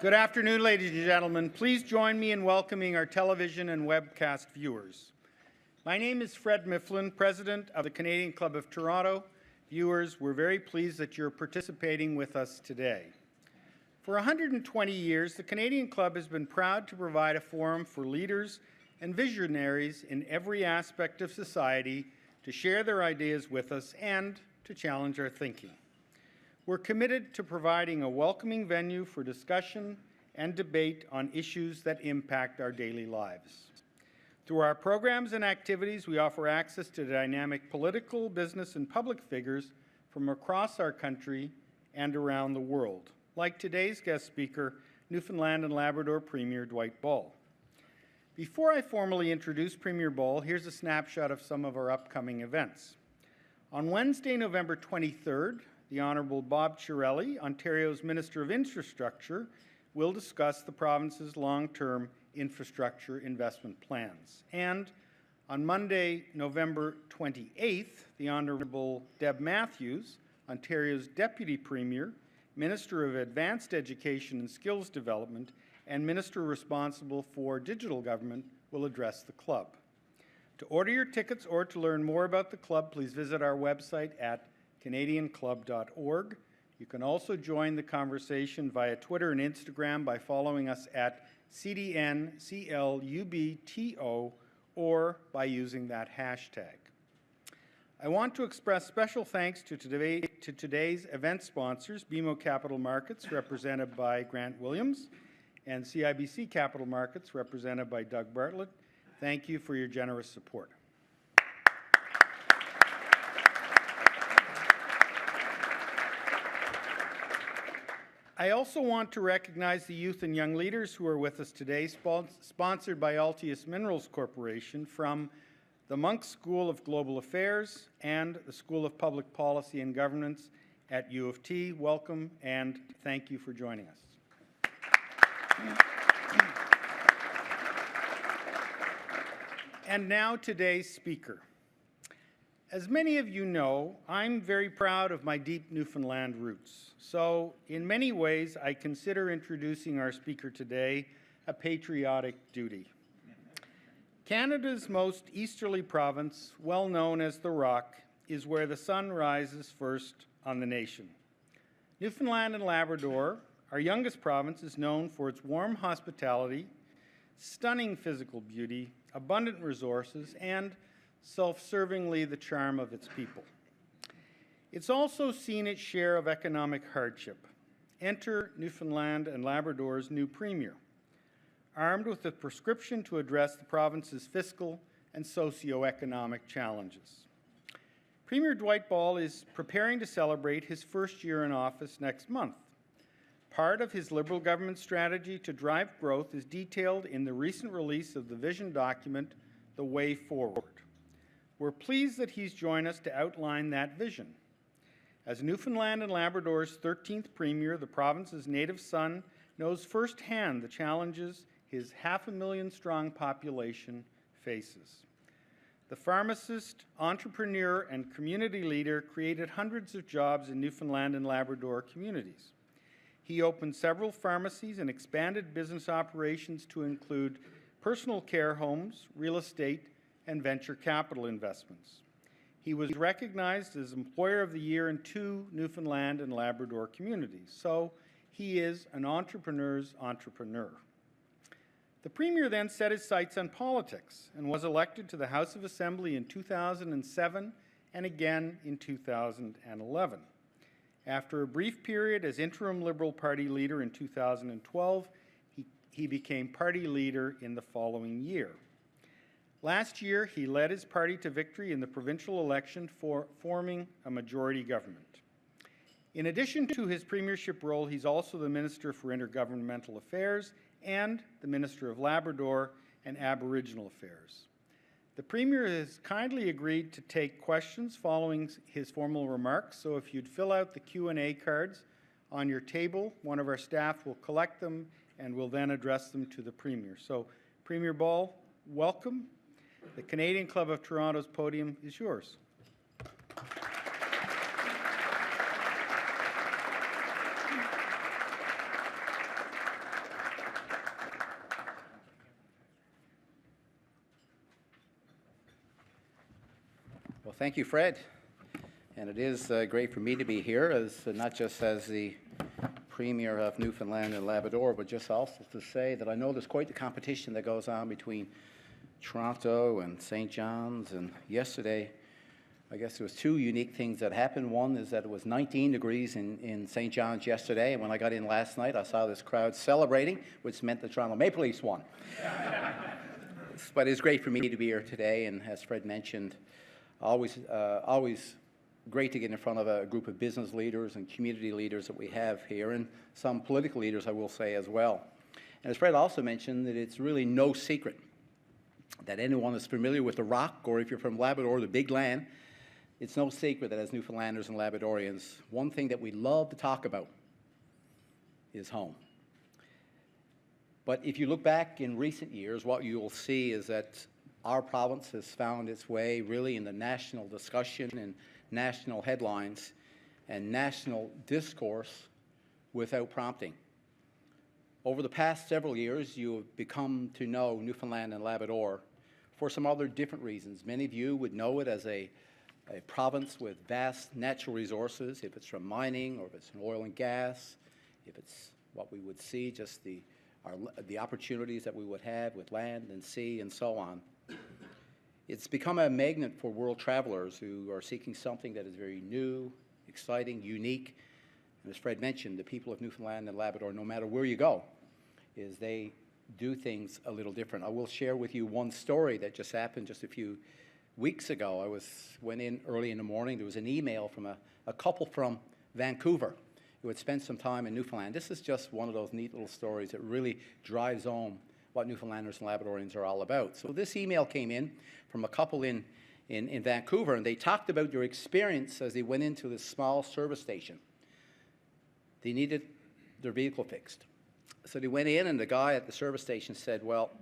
Good afternoon, ladies and gentlemen. Please join me in welcoming our television and webcast viewers. My name is Fred Mifflin, President of the Canadian Club of Toronto. Viewers, we're very pleased that you're participating with us today. For 120 years, the Canadian Club has been proud to provide a forum for leaders and visionaries in every aspect of society to share their ideas with us and to challenge our thinking. We're committed to providing a welcoming venue for discussion and debate on issues that impact our daily lives. Through our programs and activities, we offer access to dynamic political, business, and public figures from across our country and around the world, like today's guest speaker, Newfoundland and Labrador Premier Dwight Ball. Before I formally introduce Premier Ball, here's a snapshot of some of our upcoming events. On Wednesday, November 23rd, the Honourable Bob Chiarelli, Ontario's Minister of Infrastructure, will discuss the province's long-term infrastructure investment plans. And on Monday, November 28th, the Honourable Deb Matthews, Ontario's Deputy Premier, Minister of Advanced Education and Skills Development, and Minister responsible for digital government, will address the club. To order your tickets or to learn more about the club, please visit our website at canadianclub.org. You can also join the conversation via Twitter and Instagram by following us at CDNCLUBTO or by using that hashtag. I want to express special thanks to today's event sponsors, BMO Capital Markets, represented by Grant Williams, and CIBC Capital Markets, represented by Doug Bartlett. Thank you for your generous support. I also want to recognize the youth and young leaders who are with us today, sponsored by Altius Minerals Corporation from the Monk School of Global Affairs and the School of Public Policy and Governance at U of T. Welcome and thank you for joining us. And now today's speaker. As many of you know, I'm very proud of my deep Newfoundland roots. So in many ways, I consider introducing our speaker today a patriotic duty. Canada's most easterly province, well known as the Rock, is where the sun rises first on the nation. Newfoundland and Labrador, our youngest province, is known for its warm hospitality, stunning physical beauty, abundant resources, and self-servingly the charm of its people. It's also seen its share of economic hardship. Enter Newfoundland and Labrador's new Premier, armed with a prescription to address the province's fiscal and socio-economic challenges. Premier Dwight Ball is preparing to celebrate his first year in office next month. Part of his Liberal government strategy to drive growth is detailed in the recent release of the vision document, The Way Forward. We're pleased that he's joined us to outline that vision. As Newfoundland and Labrador's 13th Premier, the province's native son knows firsthand the challenges his 500,000-strong population faces. The pharmacist, entrepreneur, and community leader created hundreds of jobs in Newfoundland and Labrador communities. He opened several pharmacies and expanded business operations to include personal care homes, real estate, and venture capital investments. He was recognized as Employer of the Year in 2 Newfoundland and Labrador communities, so he is an entrepreneur's entrepreneur. The Premier then set his sights on politics and was elected to the House of Assembly in 2007 and again in 2011. After a brief period as interim Liberal Party leader in 2012, he became party leader in the following year. Last year, he led his party to victory in the provincial election for forming a majority government. In addition to his premiership role, he's also the Minister for Intergovernmental Affairs and the Minister of Labrador and Aboriginal Affairs. The Premier has kindly agreed to take questions following his formal remarks, so if you'd fill out the Q&A cards on your table, one of our staff will collect them and will then address them to the Premier. So, Premier Ball, welcome. The Canadian Club of Toronto's podium is yours. Well, thank you, Fred. And it is great for me to be here, as not just as the Premier of Newfoundland and Labrador, but just also to say that I know there's quite the competition that goes on between Toronto and St. John's. And yesterday, I guess there was two unique things that happened. One is that it was 19 degrees in St. John's yesterday, and when I got in last night, I saw this crowd celebrating, which meant the Toronto Maple Leafs won. But it's great for me to be here today, and as Fred mentioned, always great to get in front of a group of business leaders and community leaders that we have here, and some political leaders, I will say, as well. And as Fred also mentioned, that it's really no secret that anyone is familiar with the Rock, or if you're from Labrador, the big land, it's no secret that as Newfoundlanders and Labradorians, one thing that we love to talk about is home. But if you look back in recent years, what you will see is that our province has found its way really in the national discussion and national headlines and national discourse without prompting. Over the past several years, you have become to know Newfoundland and Labrador for some other different reasons. Many of you would know it as a province with vast natural resources, if it's from mining or if it's from oil and gas, if it's what we would see, just the opportunities that we would have with land and sea and so on. It's become a magnet for world travelers who are seeking something that is very new, exciting, unique. And as Fred mentioned, the people of Newfoundland and Labrador, no matter where you go, is they do things a little different. I will share with you one story that just happened just a few weeks ago. Went in early in the morning. There was an email from a couple from Vancouver who had spent some time in Newfoundland. This is just one of those neat little stories that really drives home what Newfoundlanders and Labradorians are all about. So this email came in from a couple in Vancouver, and they talked about their experience as they went into this small service station. They needed their vehicle fixed. So they went in, and the guy at the service station said, "Well,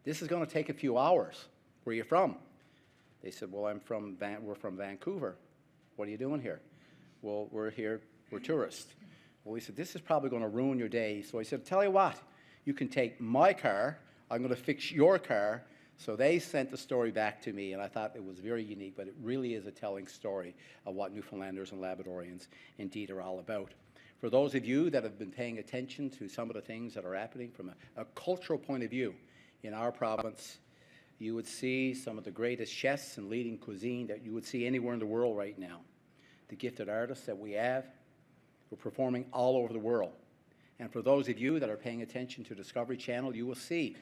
this is going to take a few hours. Where are you from?" They said, "Well, we're from Vancouver. What are you doing here?" "Well, we're here, we're tourists." Well, he said, "This is probably going to ruin your day." So he said, "Tell you what, you can take my car, I'm going to fix your car." So they sent the story back to me, and I thought it was very unique, but it really is a telling story of what Newfoundlanders and Labradorians indeed are all about. For those of you that have been paying attention to some of the things that are happening from a cultural point of view in our province, you would see some of the greatest chefs and leading cuisine that you would see anywhere in the world right now. The gifted artists that we have, who are performing all over the world. And for those of you that are paying attention to Discovery Channel, you will see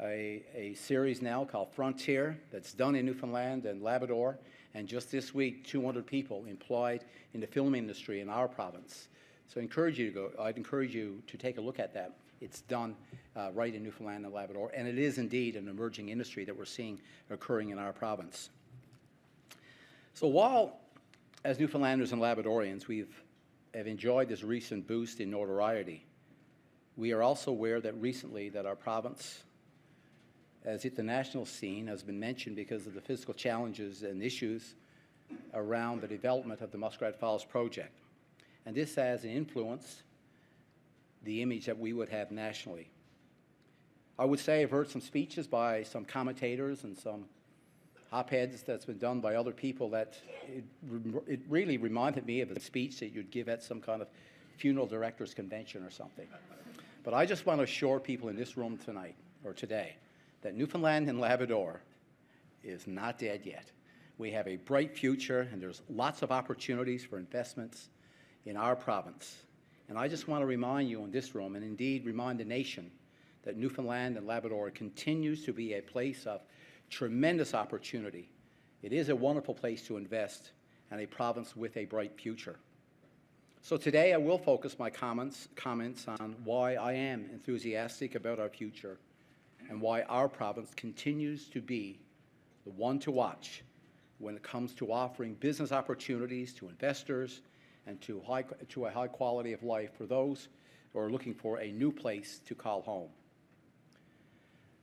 a series now called Frontier that's done in Newfoundland and Labrador. And just this week, 200 people employed in the film industry in our province. So I'd encourage you to take a look at that. It's done right in Newfoundland and Labrador, and it is indeed an emerging industry that we're seeing occurring in our province. So while, as Newfoundlanders and Labradorians, have enjoyed this recent boost in notoriety, we are also aware that recently that our province, as hit the national scene, has been mentioned because of the physical challenges and issues around the development of the Muskrat Falls project. And this has influenced the image that we would have nationally. I would say I've heard some speeches by some commentators and some op-eds that's been done by other people that it really reminded me of a speech that you'd give at some kind of funeral directors convention or something. But I just want to assure people in this room tonight, or today, that Newfoundland and Labrador is not dead yet. We have a bright future, and there's lots of opportunities for investments in our province. And I just want to remind you in this room, and indeed remind the nation, that Newfoundland and Labrador continues to be a place of tremendous opportunity. It is a wonderful place to invest, and a province with a bright future. So today I will focus my comments on why I am enthusiastic about our future and why our province continues to be the one to watch when it comes to offering business opportunities to investors and to a high quality of life for those who are looking for a new place to call home.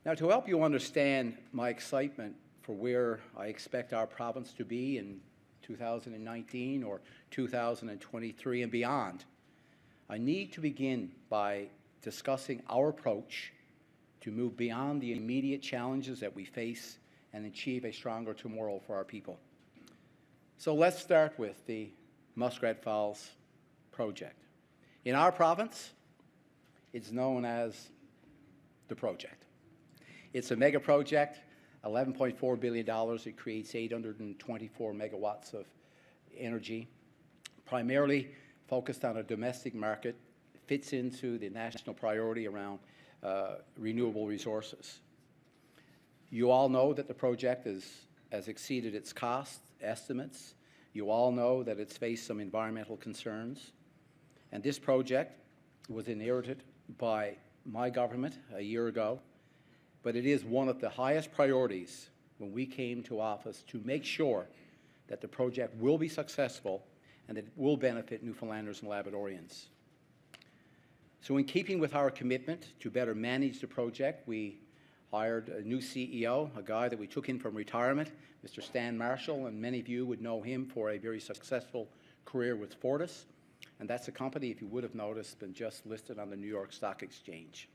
Now, to help you understand my excitement for where I expect our province to be in 2019 or 2023 and beyond, I need to begin by discussing our approach to move beyond the immediate challenges that we face and achieve a stronger tomorrow for our people. So let's start with the Muskrat Falls project. In our province, it's known as the project. It's a mega project, $11.4 billion. It creates 824 megawatts of energy, primarily focused on a domestic market, fits into the national priority around renewable resources. You all know that the project has exceeded its cost estimates. You all know that it's faced some environmental concerns. And this project was inherited by my government a year ago, but it is one of the highest priorities when we came to office to make sure that the project will be successful and that it will benefit Newfoundlanders and Labradorians. So in keeping with our commitment to better manage the project, we hired a new CEO, a guy that we took in from retirement, Mr. Stan Marshall, and many of you would know him for a very successful career with Fortis. And that's a company, if you would have noticed, been just listed on the New York Stock Exchange.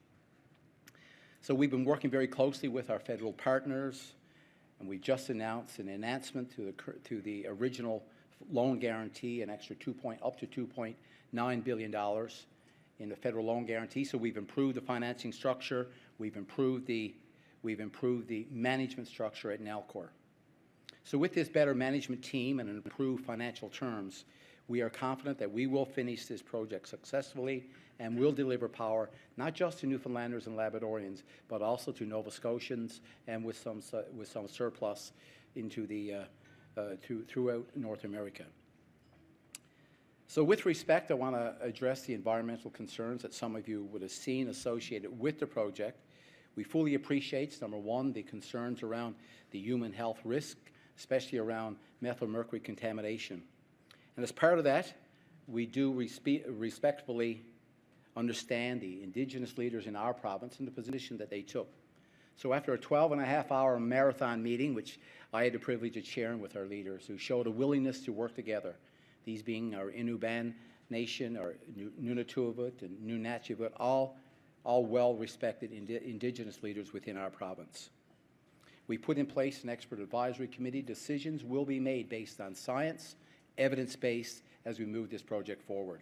So we've been working very closely with our federal partners, and we just announced an enhancement to the original loan guarantee, an extra up to $2.9 billion in the federal loan guarantee. So we've improved the financing structure, we've improved the management structure at Nalcor. So with this better management team and improved financial terms, we are confident that we will finish this project successfully and will deliver power not just to Newfoundlanders and Labradorians, but also to Nova Scotians and with some surplus into throughout North America. So with respect, I want to address the environmental concerns that some of you would have seen associated with the project. We fully appreciate, number one, the concerns around the human health risk, especially around methyl mercury contamination. And as part of that, we do respectfully understand the Indigenous leaders in our province and the position that they took. So after a 12-and-a-half-hour marathon meeting, which I had the privilege of chairing with our leaders, who showed a willingness to work together, these being our Inuban Nation, our Nunatuavut and Nunatchivut, all well-respected Indigenous leaders within our province. We put in place an expert advisory committee. Decisions will be made based on science, evidence-based, as we move this project forward.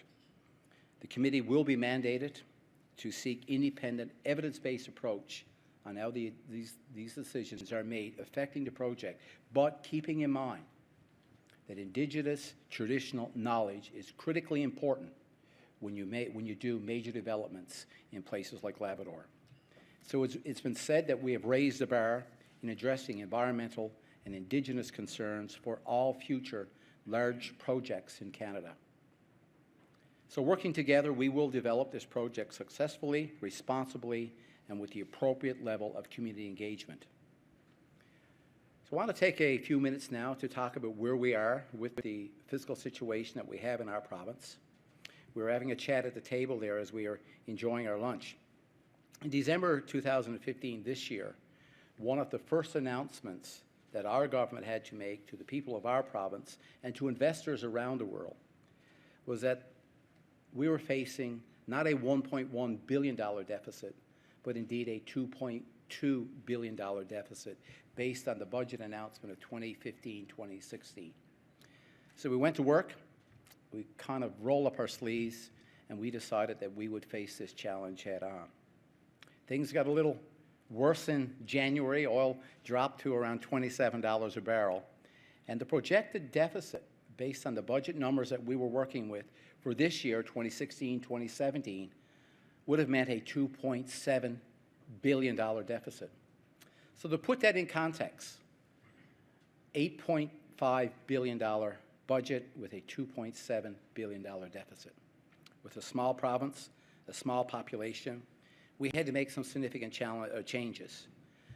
The committee will be mandated to seek independent, evidence-based approach on how these decisions are made affecting the project, but keeping in mind that Indigenous traditional knowledge is critically important when you do major developments in places like Labrador. So it's been said that we have raised the bar in addressing environmental and Indigenous concerns for all future large projects in Canada. So working together, we will develop this project successfully, responsibly, and with the appropriate level of community engagement. So I want to take a few minutes now to talk about where we are with the fiscal situation that we have in our province. We were having a chat at the table there as we are enjoying our lunch. In December 2015, this year, one of the first announcements that our government had to make to the people of our province and to investors around the world was that we were facing not a $1.1 billion deficit, but indeed a $2.2 billion deficit based on the budget announcement of 2015-2016. So we went to work, we kind of rolled up our sleeves, and we decided that we would face this challenge head on. Things got a little worse in January. Oil dropped to around $27 a barrel. And the projected deficit, based on the budget numbers that we were working with for this year, 2016-2017, would have meant a $2.7 billion deficit. So to put that in context, $8.5 billion budget with a $2.7 billion deficit. With a small province, a small population, we had to make some significant changes.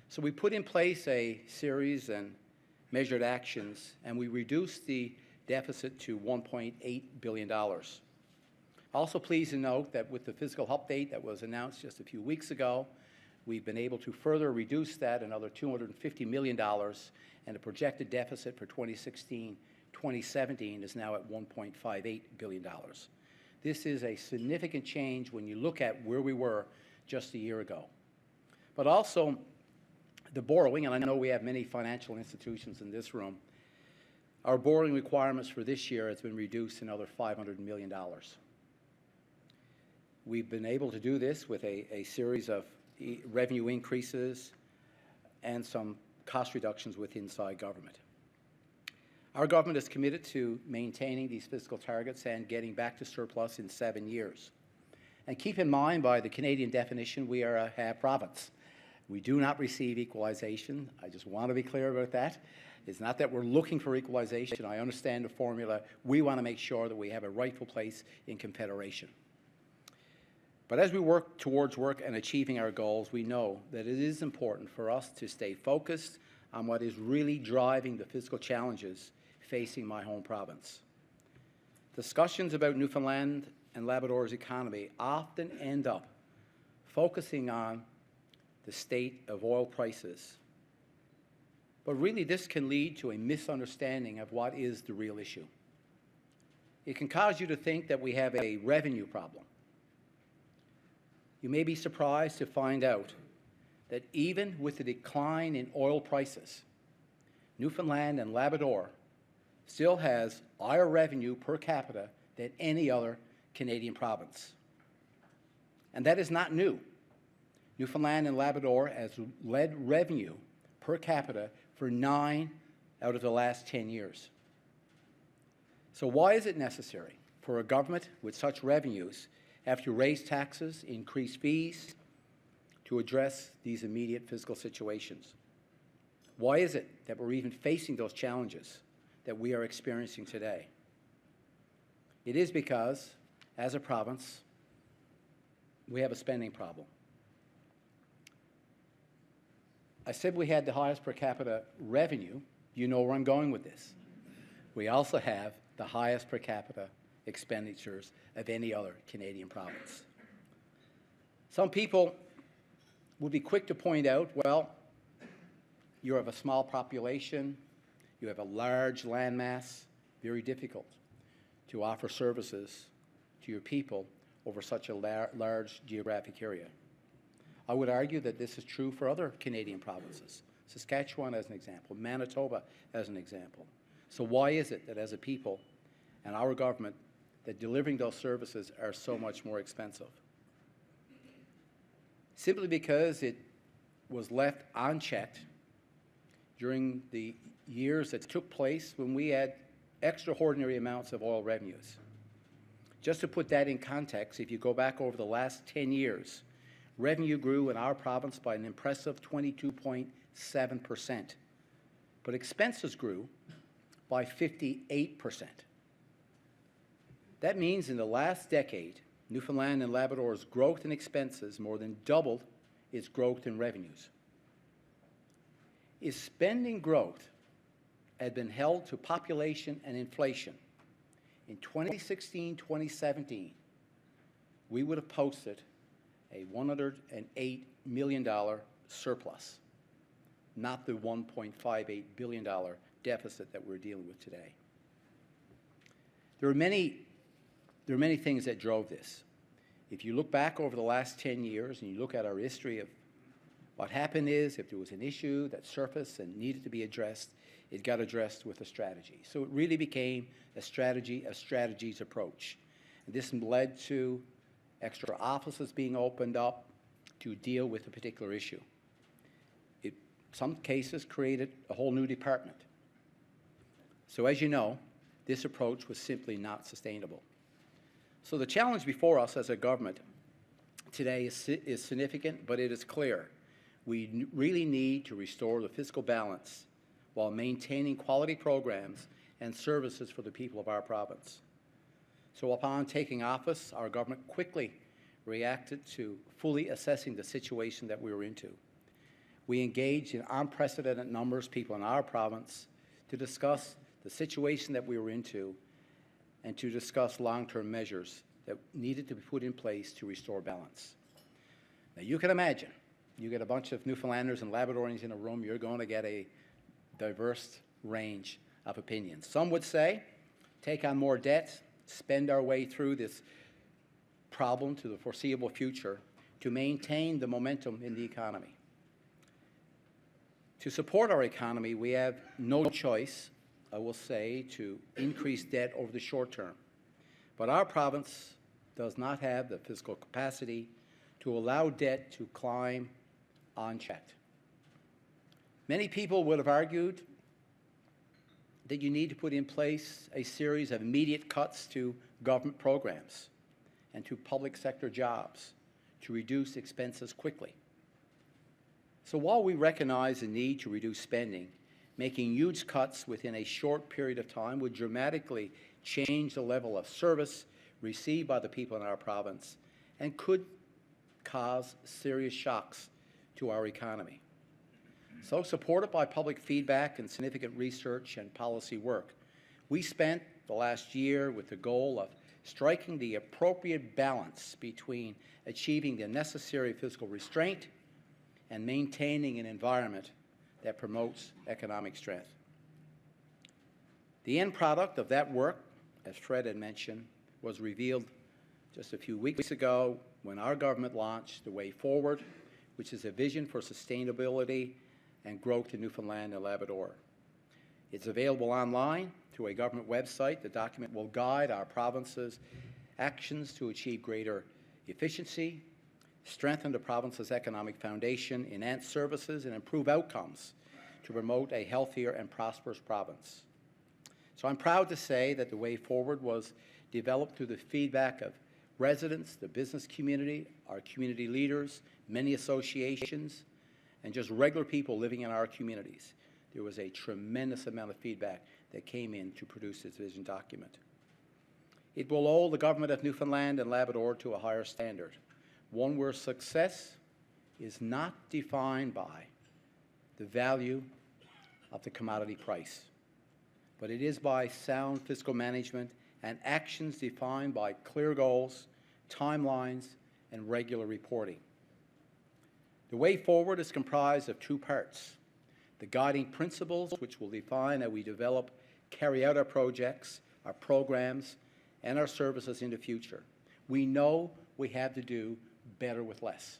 So we put in place a series and measured actions, and we reduced the deficit to $1.8 billion. Also pleased to note that with the fiscal update that was announced just a few weeks ago, we've been able to further reduce that another $250 million, and the projected deficit for 2016-2017 is now at $1.58 billion. This is a significant change when you look at where we were just a year ago. But also, the borrowing, and I know we have many financial institutions in this room, our borrowing requirements for this year has been reduced another $500 million. We've been able to do this with a series of revenue increases and some cost reductions with inside government. Our government is committed to maintaining these fiscal targets and getting back to surplus in 7 years. And keep in mind, by the Canadian definition, we are a half province. We do not receive equalization. I just want to be clear about that. It's not that we're looking for equalization. I understand the formula. We want to make sure that we have a rightful place in Confederation. But as we work towards work and achieving our goals, we know that it is important for us to stay focused on what is really driving the fiscal challenges facing my home province. Discussions about Newfoundland and Labrador's economy often end up focusing on the state of oil prices. But really, this can lead to a misunderstanding of what is the real issue. It can cause you to think that we have a revenue problem. You may be surprised to find out that even with the decline in oil prices, Newfoundland and Labrador still has higher revenue per capita than any other Canadian province. And that is not new. Newfoundland and Labrador has led revenue per capita for 9 out of the last 10 years. So why is it necessary for a government with such revenues have to raise taxes, increase fees to address these immediate fiscal situations? Why is it that we're even facing those challenges that we are experiencing today? It is because, as a province, we have a spending problem. I said we had the highest per capita revenue. You know where I'm going with this. We also have the highest per capita expenditures of any other Canadian province. Some people would be quick to point out, well, you have a small population, you have a large landmass, very difficult to offer services to your people over such a large geographic area. I would argue that this is true for other Canadian provinces. Saskatchewan as an example, Manitoba as an example. So why is it that as a people and our government that delivering those services are so much more expensive? Simply because it was left unchecked during the years that took place when we had extraordinary amounts of oil revenues. Just to put that in context, if you go back over the last 10 years, revenue grew in our province by an impressive 22.7%, but expenses grew by 58%. That means in the last decade, Newfoundland and Labrador's growth in expenses more than doubled its growth in revenues. If spending growth had been held to population and inflation, in 2016-2017, we would have posted a $108 million surplus, not the $1.58 billion deficit that we're dealing with today. There are many things that drove this. If you look back over the last 10 years and you look at our history of what happened is if there was an issue that surfaced and needed to be addressed, it got addressed with a strategy. So it really became a strategies approach. And this led to extra offices being opened up to deal with a particular issue. It, some cases, created a whole new department. So as you know, this approach was simply not sustainable. So the challenge before us as a government today is significant, but it is clear. We really need to restore the fiscal balance while maintaining quality programs and services for the people of our province. So upon taking office, our government quickly reacted to fully assessing the situation that we were into. We engaged in unprecedented numbers of people in our province to discuss the situation that we were into and to discuss long-term measures that needed to be put in place to restore balance. Now you can imagine, you get a bunch of Newfoundlanders and Labradorians in a room, you're going to get a diverse range of opinions. Some would say, take on more debt, spend our way through this problem to the foreseeable future to maintain the momentum in the economy. To support our economy, we have no choice, I will say, to increase debt over the short term. But our province does not have the fiscal capacity to allow debt to climb unchecked. Many people would have argued that you need to put in place a series of immediate cuts to government programs and to public sector jobs to reduce expenses quickly. So while we recognize the need to reduce spending, making huge cuts within a short period of time would dramatically change the level of service received by the people in our province and could cause serious shocks to our economy. So, supported by public feedback and significant research and policy work, we spent the last year with the goal of striking the appropriate balance between achieving the necessary fiscal restraint and maintaining an environment that promotes economic strength. The end product of that work, as Fred had mentioned, was revealed just a few weeks ago when our government launched The Way Forward, which is a vision for sustainability and growth in Newfoundland and Labrador. It's available online through a government website. The document will guide our province's actions to achieve greater efficiency, strengthen the province's economic foundation, enhance services, and improve outcomes to promote a healthier and prosperous province. So I'm proud to say that The Way Forward was developed through the feedback of residents, the business community, our community leaders, many associations, and just regular people living in our communities. There was a tremendous amount of feedback that came in to produce this vision document. It will hold the government of Newfoundland and Labrador to a higher standard, one where success is not defined by the value of the commodity price, but it is by sound fiscal management and actions defined by clear goals, timelines, and regular reporting. The Way Forward is comprised of two parts: the guiding principles, which will define how we develop, carry out our projects, our programs, and our services in the future. We know we have to do better with less.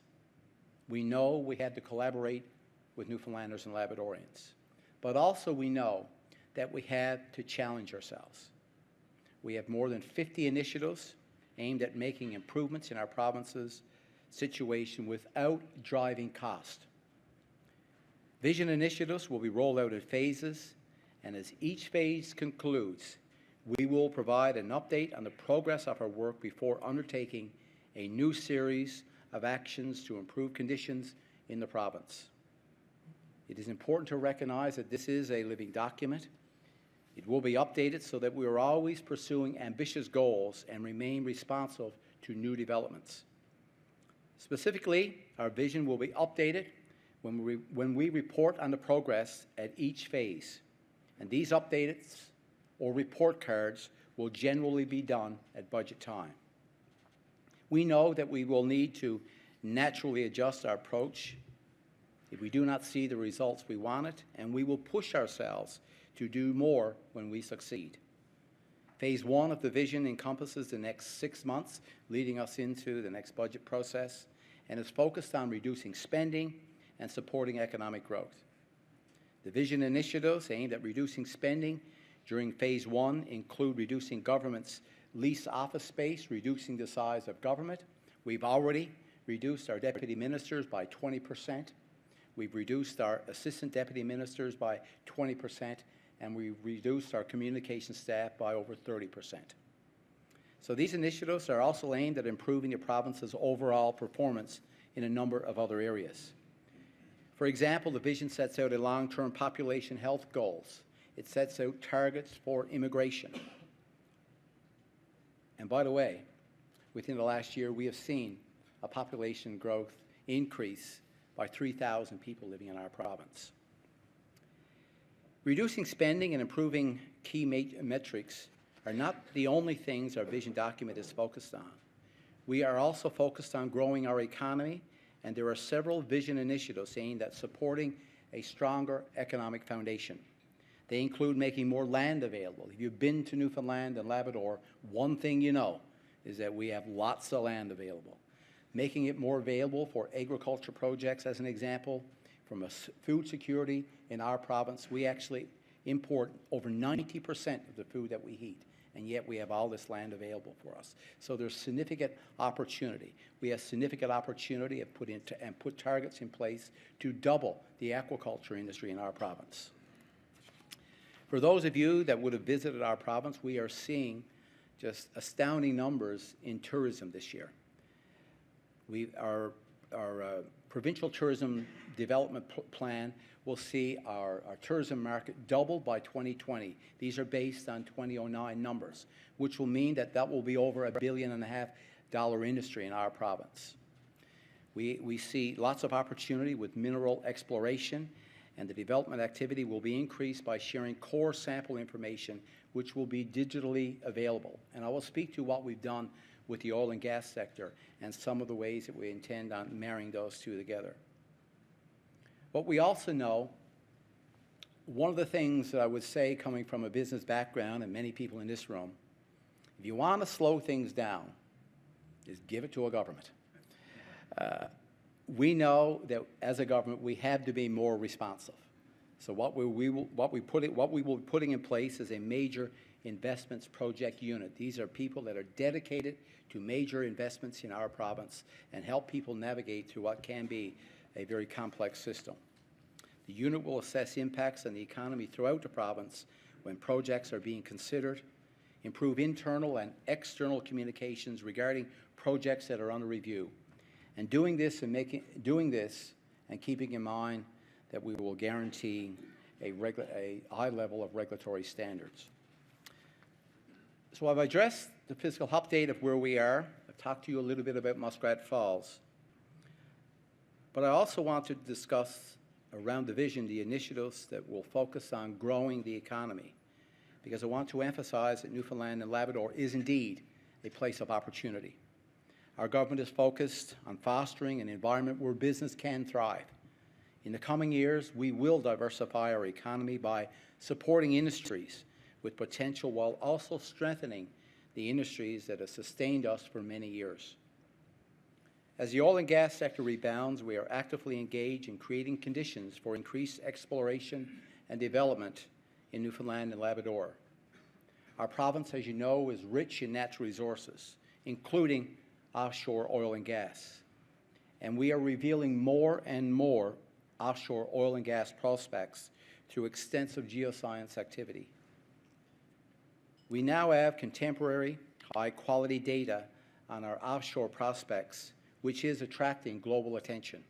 We know we have to collaborate with Newfoundlanders and Labradorians. But also we know that we have to challenge ourselves. We have more than 50 initiatives aimed at making improvements in our province's situation without driving cost. Vision initiatives will be rolled out in phases, and as each phase concludes, we will provide an update on the progress of our work before undertaking a new series of actions to improve conditions in the province. It is important to recognize that this is a living document. It will be updated so that we are always pursuing ambitious goals and remain responsive to new developments. Specifically, our vision will be updated when we report on the progress at each phase, and these updates or report cards will generally be done at budget time. We know that we will need to naturally adjust our approach if we do not see the results we wanted, and we will push ourselves to do more when we succeed. Phase 1 of the vision encompasses the next 6 months, leading us into the next budget process, and is focused on reducing spending and supporting economic growth. The vision initiatives aimed at reducing spending during Phase 1 include reducing government's lease office space, reducing the size of government. We've already reduced our deputy ministers by 20%. We've reduced our assistant deputy ministers by 20%, and we've reduced our communication staff by over 30%. So these initiatives are also aimed at improving the province's overall performance in a number of other areas. For example, the vision sets out a long-term population health goals. It sets out targets for immigration. And by the way, within the last year, we have seen a population growth increase by 3,000 people living in our province. Reducing spending and improving key metrics are not the only things our vision document is focused on. We are also focused on growing our economy, and there are several vision initiatives aimed at supporting a stronger economic foundation. They include making more land available. If you've been to Newfoundland and Labrador, one thing you know is that we have lots of land available. Making it more available for agriculture projects, as an example. from food security in our province. We actually import over 90% of the food that we eat, and yet we have all this land available for us. So there's significant opportunity. We have significant opportunity to put targets in place to double the aquaculture industry in our province. For those of you that would have visited our province, we are seeing just astounding numbers in tourism this year. Our provincial tourism development plan will see our tourism market double by 2020. These are based on 2009 numbers, which will mean that will be over $1.5 billion industry in our province. We see lots of opportunity with mineral exploration, and the development activity will be increased by sharing core sample information, which will be digitally available. And I will speak to what we've done with the oil and gas sector and some of the ways that we intend on marrying those two together. What we also know, one of the things that I would say coming from a business background, and many people in this room, if you want to slow things down, is give it to a government. We know that as a government, we have to be more responsive. So what we will be putting in place is a major investments project unit. These are people that are dedicated to major investments in our province and help people navigate through what can be a very complex system. The unit will assess impacts on the economy throughout the province when projects are being considered, improve internal and external communications regarding projects that are under review, and doing this and keeping in mind that we will guarantee a high level of regulatory standards. So I've addressed the fiscal update of where we are. I've talked to you a little bit about Muskrat Falls. But I also want to discuss around the vision the initiatives that will focus on growing the economy, because I want to emphasize that Newfoundland and Labrador is indeed a place of opportunity. Our government is focused on fostering an environment where business can thrive. In the coming years, we will diversify our economy by supporting industries with potential while also strengthening the industries that have sustained us for many years. As the oil and gas sector rebounds, we are actively engaged in creating conditions for increased exploration and development in Newfoundland and Labrador. Our province, as you know, is rich in natural resources, including offshore oil and gas. And we are revealing more and more offshore oil and gas prospects through extensive geoscience activity. We now have contemporary, high-quality data on our offshore prospects, which is attracting global attention.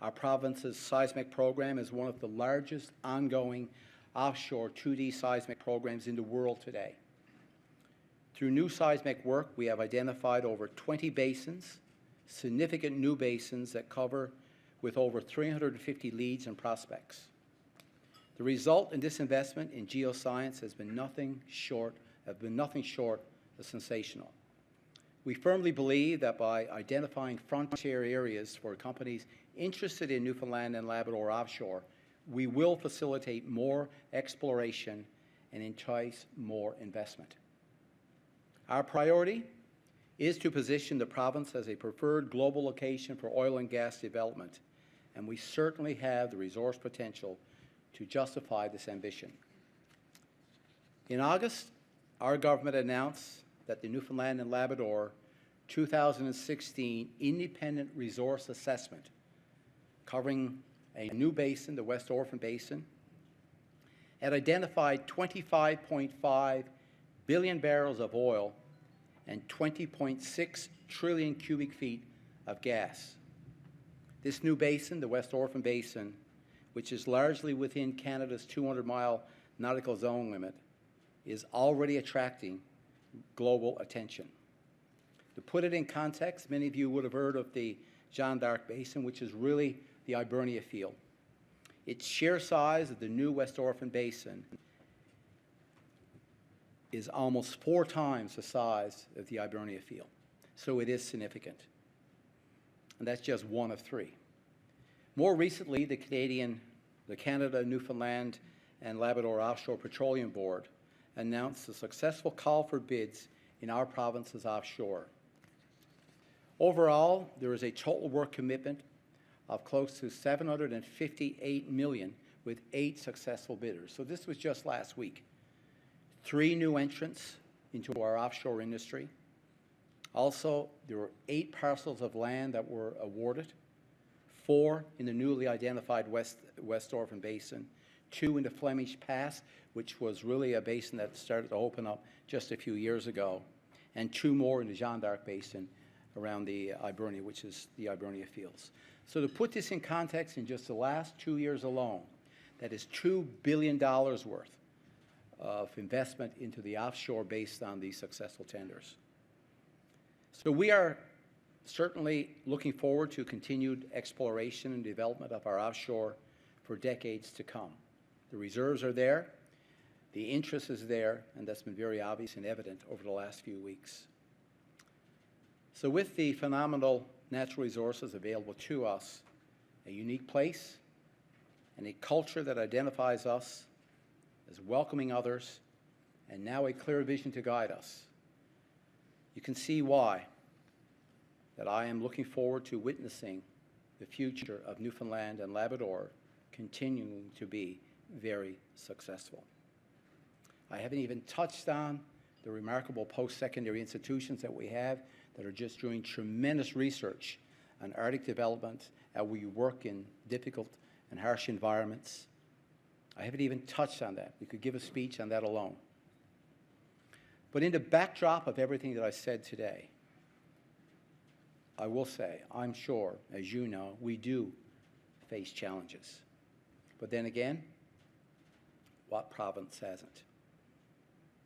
Our province's seismic program is one of the largest ongoing offshore 2D seismic programs in the world today. Through new seismic work, we have identified over 20 basins, significant new basins that cover with over 350 leads and prospects. The result in this investment in geoscience has been nothing short of sensational. We firmly believe that by identifying frontier areas for companies interested in Newfoundland and Labrador offshore, we will facilitate more exploration and entice more investment. Our priority is to position the province as a preferred global location for oil and gas development, and we certainly have the resource potential to justify this ambition. In August, our government announced that the Newfoundland and Labrador 2016 Independent Resource Assessment, covering a new basin, the West Orphan Basin, had identified 25.5 billion barrels of oil and 20.6 trillion cubic feet of gas. This new basin, the West Orphan Basin, which is largely within Canada's 200-mile nautical zone limit, is already attracting global attention. To put it in context, many of you would have heard of the Jeanne d'Arc Basin, which is really the Hibernia field. Its sheer size of the new West Orphan Basin is almost 4 times the size of the Hibernia field. So it is significant. And that's just one of 3. More recently, the Canada, Newfoundland, and Labrador Offshore Petroleum Board announced a successful call for bids in our province's offshore. Overall, there is a total work commitment of close to $758 million with 8 successful bidders. So this was just last week. 3 new entrants into our offshore industry. Also, there were 8 parcels of land that were awarded, 4 in the newly identified West Orphan Basin, 2 in the Flemish Pass, which was really a basin that started to open up just a few years ago, and 2 more in the Jeanne d'Arc Basin around the Hibernia, which is the Hibernia Fields. So to put this in context, in just the last 2 years alone, that is $2 billion worth of investment into the offshore based on these successful tenders. So we are certainly looking forward to continued exploration and development of our offshore for decades to come. The reserves are there, the interest is there, and that's been very obvious and evident over the last few weeks. So with the phenomenal natural resources available to us, a unique place, and a culture that identifies us as welcoming others, and now a clear vision to guide us, you can see why that I am looking forward to witnessing the future of Newfoundland and Labrador continuing to be very successful. I haven't even touched on the remarkable post-secondary institutions that we have that are just doing tremendous research on Arctic development, how we work in difficult and harsh environments. I haven't even touched on that. We could give a speech on that alone. But in the backdrop of everything that I said today, I will say, I'm sure, as you know, we do face challenges. But then again, what province hasn't?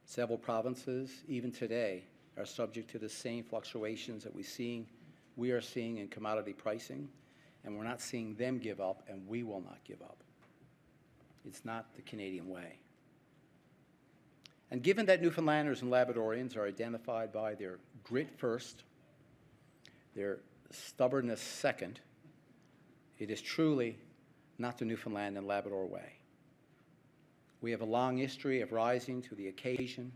Several provinces, even today, are subject to the same fluctuations that we are seeing in commodity pricing, and we're not seeing them give up, and we will not give up. It's not the Canadian way. And given that Newfoundlanders and Labradorians are identified by their grit first, their stubbornness second, it is truly not the Newfoundland and Labrador way. We have a long history of rising to the occasion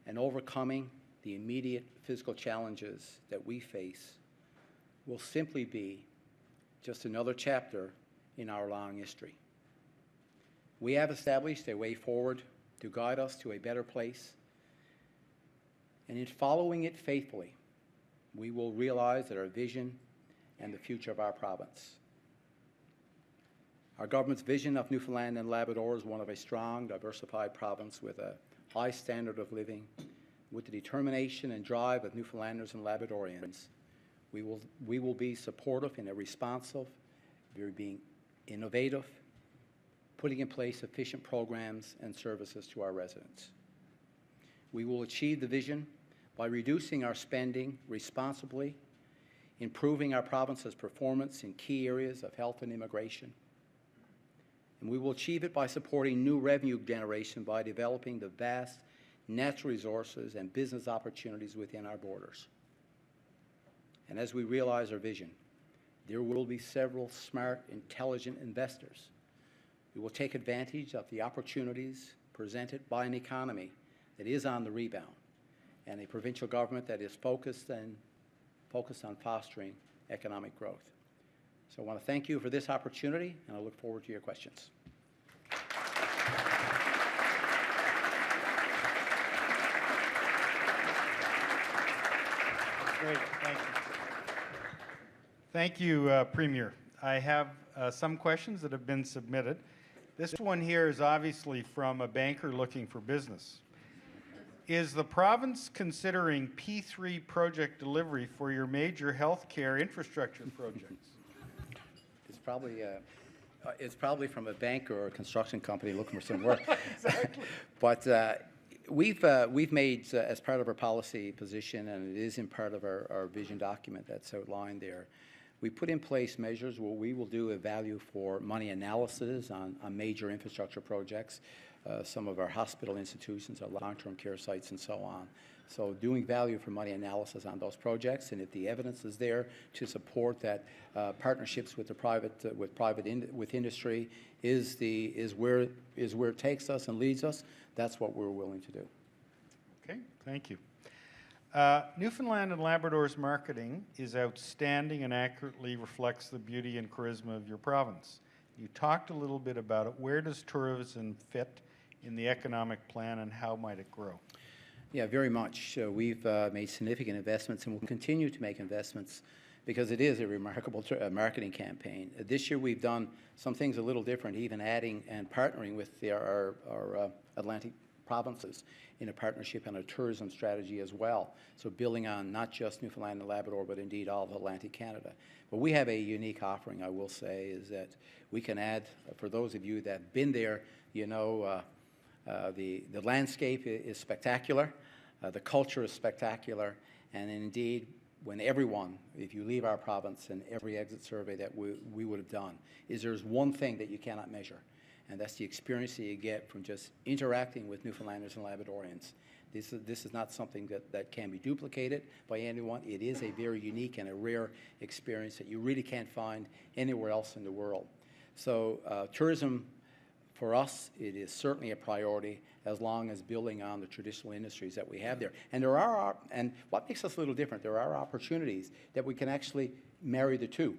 and overcoming the immediate physical challenges that we face will simply be just another chapter in our long history. We have established a way forward to guide us to a better place, and in following it faithfully, we will realize that our vision and the future of our province. Our government's vision of Newfoundland and Labrador is one of a strong, diversified province with a high standard of living. With the determination and drive of Newfoundlanders and Labradorians, we will be supportive and responsive, we're being innovative, putting in place efficient programs and services to our residents. We will achieve the vision by reducing our spending responsibly, improving our province's performance in key areas of health and immigration. And we will achieve it by supporting new revenue generation by developing the vast natural resources and business opportunities within our borders. And as we realize our vision, there will be several smart, intelligent investors who will take advantage of the opportunities presented by an economy that is on the rebound and a provincial government that is focused on fostering economic growth. So I want to thank you for this opportunity, and I look forward to your questions. Great, thank you. Thank you, Premier. I have some questions that have been submitted. This one here is obviously from a banker looking for business. Is the province considering P3 project delivery for your major healthcare infrastructure projects? It's probably from a banker or a construction company looking for some work. Exactly. But we've made, as part of our policy position, and it is in part of our vision document that's outlined there, we put in place measures where we will do a value for money analysis on major infrastructure projects, some of our hospital institutions, our long-term care sites, and so on. So doing value for money analysis on those projects, and if the evidence is there to support that partnerships with with industry is where it takes us and leads us, that's what we're willing to do. Okay, thank you. Newfoundland and Labrador's marketing is outstanding and accurately reflects the beauty and charisma of your province. You talked a little bit about it. Where does tourism fit in the economic plan and how might it grow? Yeah, very much. We've made significant investments and will continue to make investments because it is a remarkable marketing campaign. This year we've done some things a little different, even adding and partnering with our Atlantic provinces in a partnership and a tourism strategy as well. So building on not just Newfoundland and Labrador, but indeed all of Atlantic Canada. But we have a unique offering, I will say, is that we can add, for those of you that have been there, you know, the landscape is spectacular, the culture is spectacular, and indeed, when everyone, if you leave our province and every exit survey that we would have done, is there's one thing that you cannot measure, and that's the experience that you get from just interacting with Newfoundlanders and Labradorians. This is not something that can be duplicated by anyone. It is a very unique and a rare experience that you really can't find anywhere else in the world. So tourism, for us, it is certainly a priority as long as building on the traditional industries that we have there. And and what makes us a little different, there are opportunities that we can actually marry the two,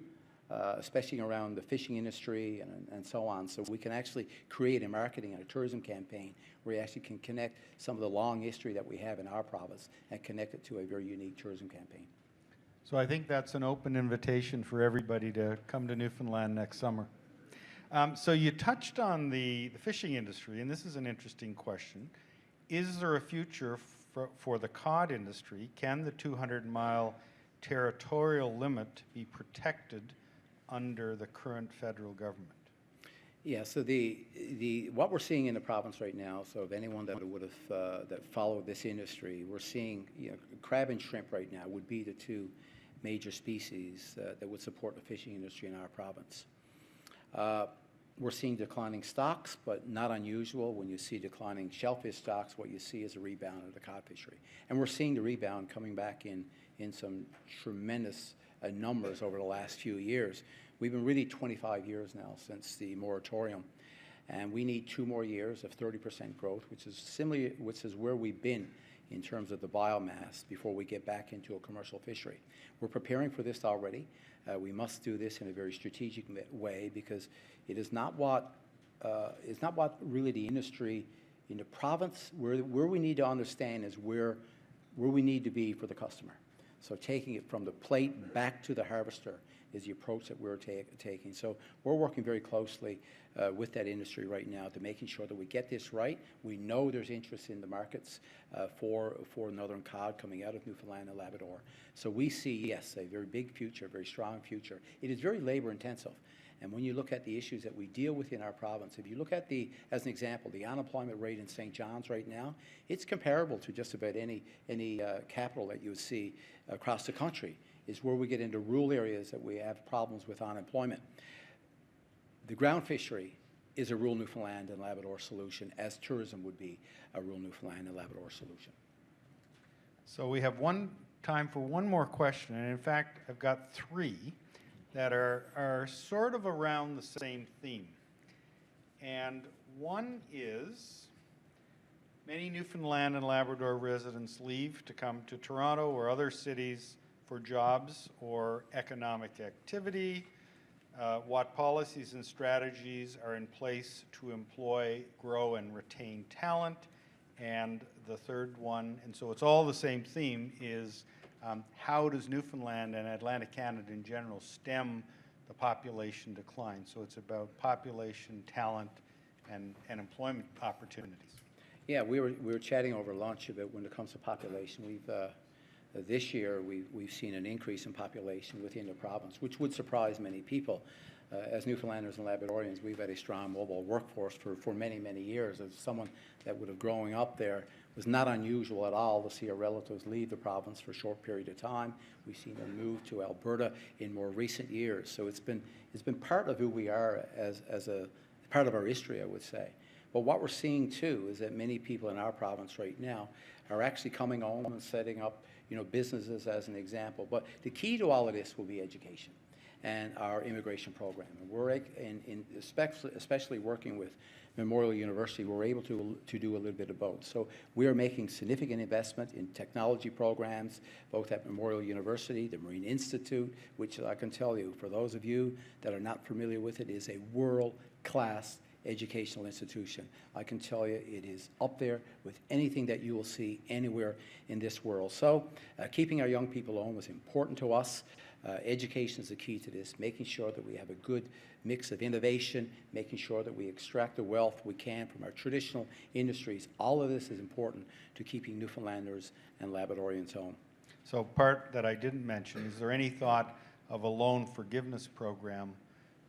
especially around the fishing industry and so on. So we can actually create a marketing and a tourism campaign where we actually can connect some of the long history that we have in our province and connect it to a very unique tourism campaign. So I think that's an open invitation for everybody to come to Newfoundland next summer. So you touched on the fishing industry, and this is an interesting question. Is there a future for the cod industry? Can the 200-mile territorial limit be protected under the current federal government? Yeah, so what we're seeing in the province right now, so if anyone that would have that followed this industry, we're seeing, you know, crab and shrimp right now would be the two major species that would support the fishing industry in our province. We're seeing declining stocks, but not unusual. When you see declining shellfish stocks, what you see is a rebound of the cod fishery. And we're seeing the rebound coming back in some tremendous numbers over the last few years. We've been really 25 years now since the moratorium, and we need 2 more years of 30% growth, which is where we've been in terms of the biomass before we get back into a commercial fishery. We're preparing for this already. We must do this in a very strategic way because it is not what really the industry in the province, where we need to understand is where we need to be for the customer. So taking it from the plate back to the harvester is the approach that we're taking. So we're working very closely with that industry right now to making sure that we get this right. We know there's interest in the markets for northern cod coming out of Newfoundland and Labrador. So we see, yes, a very big future, a very strong future. It is very labor intensive. And when you look at the issues that we deal with in our province, if you look at as an example, the unemployment rate in St. John's right now, it's comparable to just about any capital that you would see across the country. Is where we get into rural areas that we have problems with unemployment. The ground fishery is a rural Newfoundland and Labrador solution, as tourism would be a rural Newfoundland and Labrador solution. So we have time for one more question, and in fact, I've got 3 that are sort of around the same theme. And one is, many Newfoundland and Labrador residents leave to come to Toronto or other cities for jobs or economic activity. What policies and strategies are in place to employ, grow, and retain talent? And the third one, and so it's all the same theme, is how does Newfoundland and Atlantic Canada in general stem the population decline? So it's about population, talent, and employment opportunities. Yeah, we were chatting over lunch about when it comes to population. This year, we've seen an increase in population within the province, which would surprise many people. As Newfoundlanders and Labradorians, we've had a strong mobile workforce for many, many years. As someone that would have growing up there, it was not unusual at all to see our relatives leave the province for a short period of time. We've seen them move to Alberta in more recent years. So it's been part of who we are as a part of our history, I would say. But what we're seeing too is that many people in our province right now are actually coming home and setting up, businesses as an example. But the key to all of this will be education. and our immigration program. And we're, especially working with Memorial University, we're able to do a little bit of both. So we are making significant investment in technology programs, both at Memorial University, the Marine Institute, which I can tell you, for those of you that are not familiar with it, is a world-class educational institution. I can tell you it is up there with anything that you will see anywhere in this world. So keeping our young people home is important to us. Education is the key to this, making sure that we have a good mix of innovation, making sure that we extract the wealth we can from our traditional industries. All of this is important to keeping Newfoundlanders and Labradorians home. So part that I didn't mention, is there any thought of a loan forgiveness program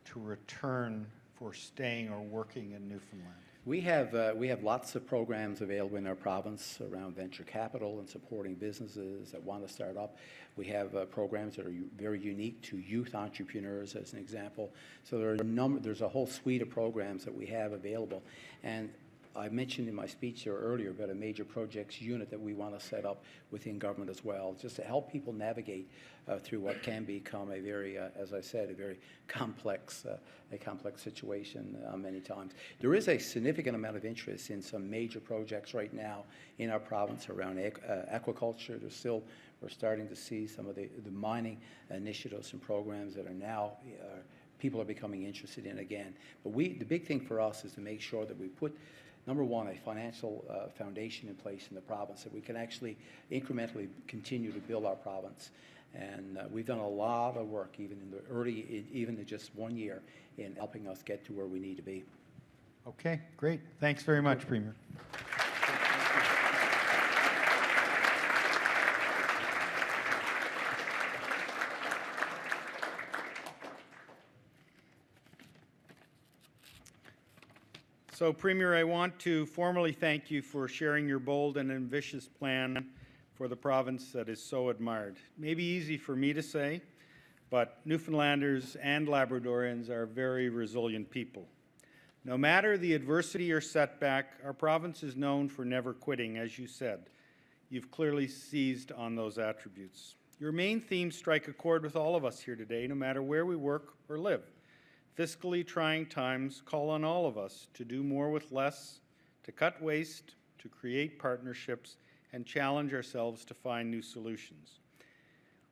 to return for staying or working in Newfoundland? We have lots of programs available in our province around venture capital and supporting businesses that want to start up. We have programs that are very unique to youth entrepreneurs, as an example. So there's a whole suite of programs that we have available. And I mentioned in my speech here earlier about a major projects unit that we want to set up within government as well, just to help people navigate through what can become a very, as I said, a very complex situation many times. There is a significant amount of interest in some major projects right now in our province around aquaculture. We're starting to see some of the mining initiatives and programs that are now people are becoming interested in again. But the big thing for us is to make sure that we put, number one, a financial foundation in place in the province, that we can actually incrementally continue to build our province. And we've done a lot of work, even in just 1 year, in helping us get to where we need to be. Okay, great. Thanks very much, Premier. So, Premier, I want to formally thank you for sharing your bold and ambitious plan for the province that is so admired. It may be easy for me to say, but Newfoundlanders and Labradorians are very resilient people. No matter the adversity or setback, our province is known for never quitting, as you said. You've clearly seized on those attributes. Your main themes strike a chord with all of us here today, no matter where we work or live. Fiscally trying times call on all of us to do more with less, to cut waste, to create partnerships, and challenge ourselves to find new solutions.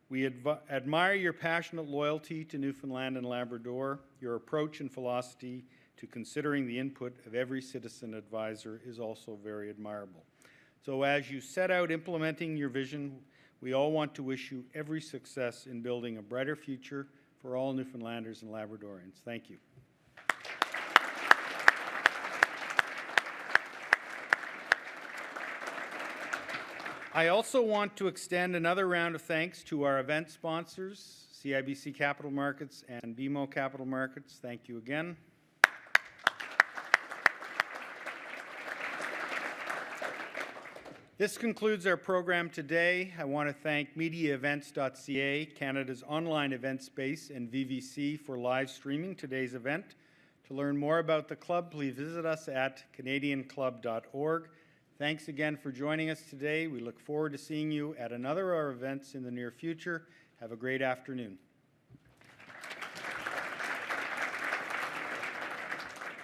We admire your passionate loyalty to Newfoundland and Labrador. Your approach and philosophy to considering the input of every citizen advisor is also very admirable. So as you set out implementing your vision, we all want to wish you every success in building a brighter future for all Newfoundlanders and Labradorians. Thank you. I also want to extend another round of thanks to our event sponsors, CIBC Capital Markets and BMO Capital Markets. Thank you again. This concludes our program today. I want to thank MediaEvents.ca, Canada's online event space, and VVC for live streaming today's event. To learn more about the club, please visit us at canadianclub.org. Thanks again for joining us today. We look forward to seeing you at another of our events in the near future. Have a great afternoon.